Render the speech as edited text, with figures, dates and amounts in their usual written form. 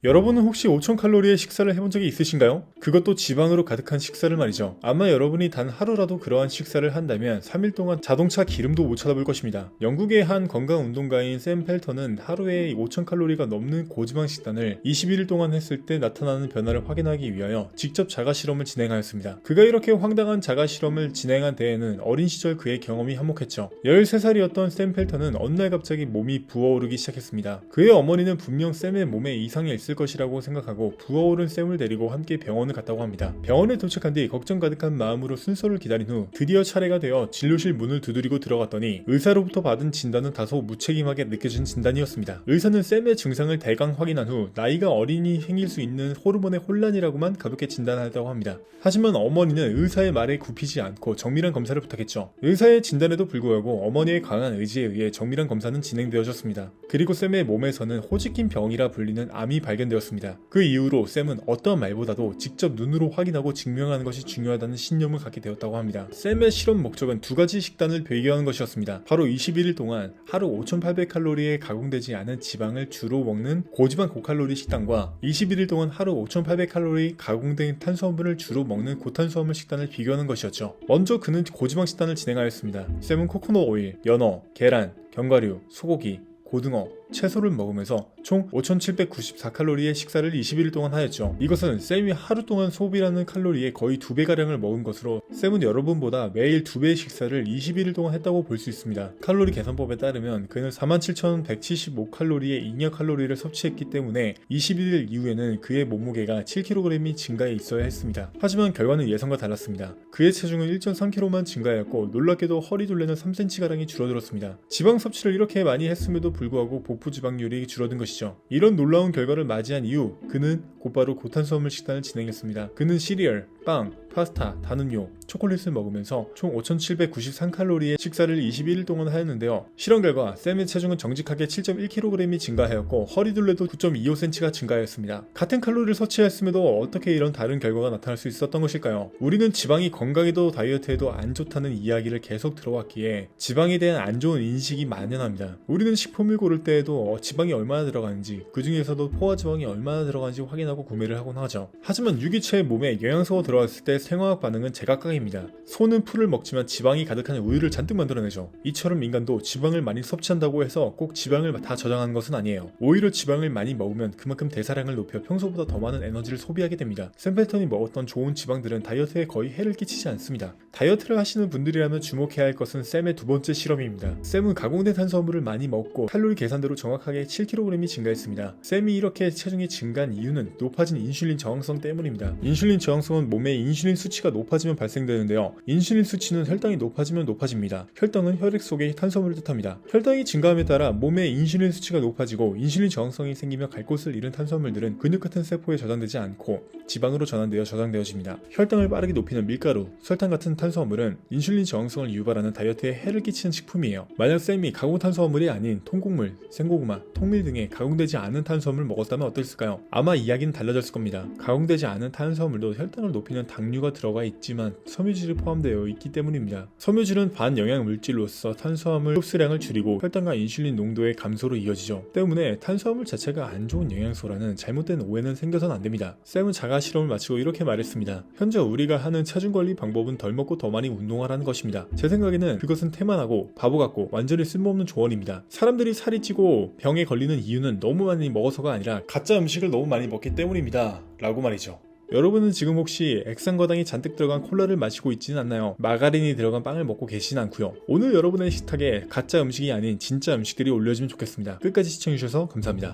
여러분은 혹시 5000칼로리의 식사를 해본 적이 있으신가요? 그것도 지방으로 가득한 식사를 말이죠. 아마 여러분이 단 하루라도 그러한 식사를 한다면 3일 동안 자동차 기름도 못 쳐다볼 것입니다. 영국의 한 건강운동가인 샘 펠턴은 하루에 5000칼로리가 넘는 고지방 식단을 21일 동안 했을 때 나타나는 변화를 확인하기 위하여 직접 자가실험을 진행하였습니다. 그가 이렇게 황당한 자가실험을 진행한 데에는 어린 시절 그의 경험이 한몫했죠. 13살이었던 샘 펠턴은 어느 날 갑자기 몸이 부어오르기 시작했습니다. 그의 어머니는 분명 샘의 몸에 이상이 있을 것이라고 생각하고 부어오른 샘을 데리고 함께 병원을 갔다고 합니다. 병원에 도착한 뒤 걱정 가득한 마음으로 순서를 기다린 후 드디어 차례가 되어 진료실 문을 두드리고 들어갔더니 의사로부터 받은 진단은 다소 무책임하게 느껴진 진단이었습니다. 의사는 샘의 증상을 대강 확인한 후 나이가 어린이 생길 수 있는 호르몬의 혼란이라고만 가볍게 진단하였다고 합니다. 하지만 어머니는 의사의 말에 굽히지 않고 정밀한 검사를 부탁했죠. 의사의 진단에도 불구하고 어머니의 강한 의지에 의해 정밀한 검사는 진행되어졌습니다. 그리고 샘의 몸에서는 호지킨 병이라 불리는 암이 발견되었습니다. 그 이후로 샘은 어떠한 말보다도 직접 눈으로 확인하고 증명하는 것이 중요하다는 신념을 갖게 되었다고 합니다. 샘의 실험 목적은 두 가지 식단을 배경한 것이었습니다. 바로 21일 동안 하루 5800칼로리에 가공되지 않은 지방을 주로 먹는 고지방 고칼로리 식단과 21일 동안 하루 5800칼로리 가공된 탄수화물을 주로 먹는 고탄수화물 식단을 비교하는 것이었죠. 먼저 그는 고지방 식단을 진행하였습니다. 샘은 코코넛 오일, 연어, 계란, 견과류, 소고기, 고등어, 채소를 먹으면서 총 5794칼로리의 식사를 21일 동안 하였죠. 이것은 샘이 하루 동안 소비하는 칼로리의 거의 2배가량을 먹은 것으로 샘은 여러분보다 매일 2배의 식사를 21일 동안 했다고 볼 수 있습니다. 칼로리 계산법에 따르면 그는 47,175칼로리의 잉여 칼로리를 섭취했기 때문에 21일 이후에는 그의 몸무게가 7kg이 증가해 있어야 했습니다. 하지만 결과는 예상과 달랐습니다. 그의 체중은 1.3kg만 증가하였고 놀랍게도 허리둘레는 3cm가량이 줄어들었습니다. 지방 섭취를 이렇게 많이 했음에도 불구하고 복부지방률이 줄어든 것이죠. 이런 놀라운 결과를 맞이한 이후 그는 곧바로 고탄수화물 식단을 진행했습니다. 그는 시리얼, 빵, 파스타, 단음료, 초콜릿을 먹으면서 총 5793칼로리의 식사를 21일 동안 하였는데요. 실험 결과 샘의 체중은 정직하게 7.1kg이 증가하였고 허리둘레도 9.25cm가 증가하였습니다. 같은 칼로리를 섭취했음에도 어떻게 이런 다른 결과가 나타날 수 있었던 것일까요? 우리는 지방이 건강에도 다이어트에도 안 좋다는 이야기를 계속 들어왔기에 지방에 대한 안 좋은 인식이 만연합니다. 우리는 식품을 고를 때에도 지방이 얼마나 들어가는지 그 중에서도 포화지방이 얼마나 들어가는지 확인하고 구매를 하곤 하죠. 하지만 유기체의 몸에 영양소가 들어갔을 때 생화학 반응은 제각각입니다. 소는 풀을 먹지만 지방이 가득한 우유를 잔뜩 만들어내죠. 이처럼 인간도 지방을 많이 섭취한다고 해서 꼭 지방을 다 저장하는 것은 아니에요. 오히려 지방을 많이 먹으면 그만큼 대사량을 높여 평소보다 더 많은 에너지를 소비하게 됩니다. 샘 펠턴이 먹었던 좋은 지방들은 다이어트에 거의 해를 끼치지 않습니다. 다이어트를 하시는 분들이라면 주목해야 할 것은 샘의 두 번째 실험입니다. 샘은 가공된 탄수화물을 많이 먹고 칼로리 계산대로 정확하게 7kg이 증가했습니다. 샘이 이렇게 체중이 증가한 이유는 높아진 인슐린 저항성 때문입니다. 인슐린 저항성은 몸에 인슐린 수치가 높아지면 발생되는데요. 인슐린 수치는 혈당이 높아지면 높아집니다. 혈당은 혈액 속의 탄수화물을 뜻합니다. 혈당이 증가함에 따라 몸의 인슐린 수치가 높아지고 인슐린 저항성이 생기며 갈 곳을 잃은 탄수화물들은 근육 같은 세포에 저장되지 않고 지방으로 전환되어 저장되어집니다. 혈당을 빠르게 높이는 밀가루, 설탕 같은 탄수화물은 인슐린 저항성을 유발하는 다이어트에 해를 끼치는 식품이에요. 만약 샘이 가공 탄수화물이 아닌 통곡물, 생고구마, 통밀 등의 가공되지 않은 탄수화물을 먹었다면 어땠을까요? 아마 이야기는 달라졌을 겁니다. 가공되지 않은 탄수화물도 혈당을 높이는 당류가 들어가 있지만 섬유질이 포함되어 있기 때문입니다. 섬유질은 반영양 물질로서 탄수화물 흡수량을 줄이고 혈당과 인슐린 농도의 감소로 이어지죠. 때문에 탄수화물 자체가 안 좋은 영양소라는 잘못된 오해는 생겨서는 안 됩니다. 샘은 자가 실험을 마치고 이렇게 말했습니다. 현재 우리가 하는 체중 관리 방법은 덜 먹고 더 많이 운동하라는 것입니다. 제 생각에는 그것은 태만하고 바보 같고 완전히 쓸모없는 조언입니다. 사람들이 살이 찌고 병에 걸리는 이유는 너무 많이 먹어서가 아니라 가짜 음식을 너무 많이 먹기 때문입니다. 라고 말이죠. 여러분은 지금 혹시 액상과당이 잔뜩 들어간 콜라를 마시고 있지는 않나요? 마가린이 들어간 빵을 먹고 계시진 않고요. 오늘 여러분의 식탁에 가짜 음식이 아닌 진짜 음식들이 올려지면 좋겠습니다. 끝까지 시청해주셔서 감사합니다.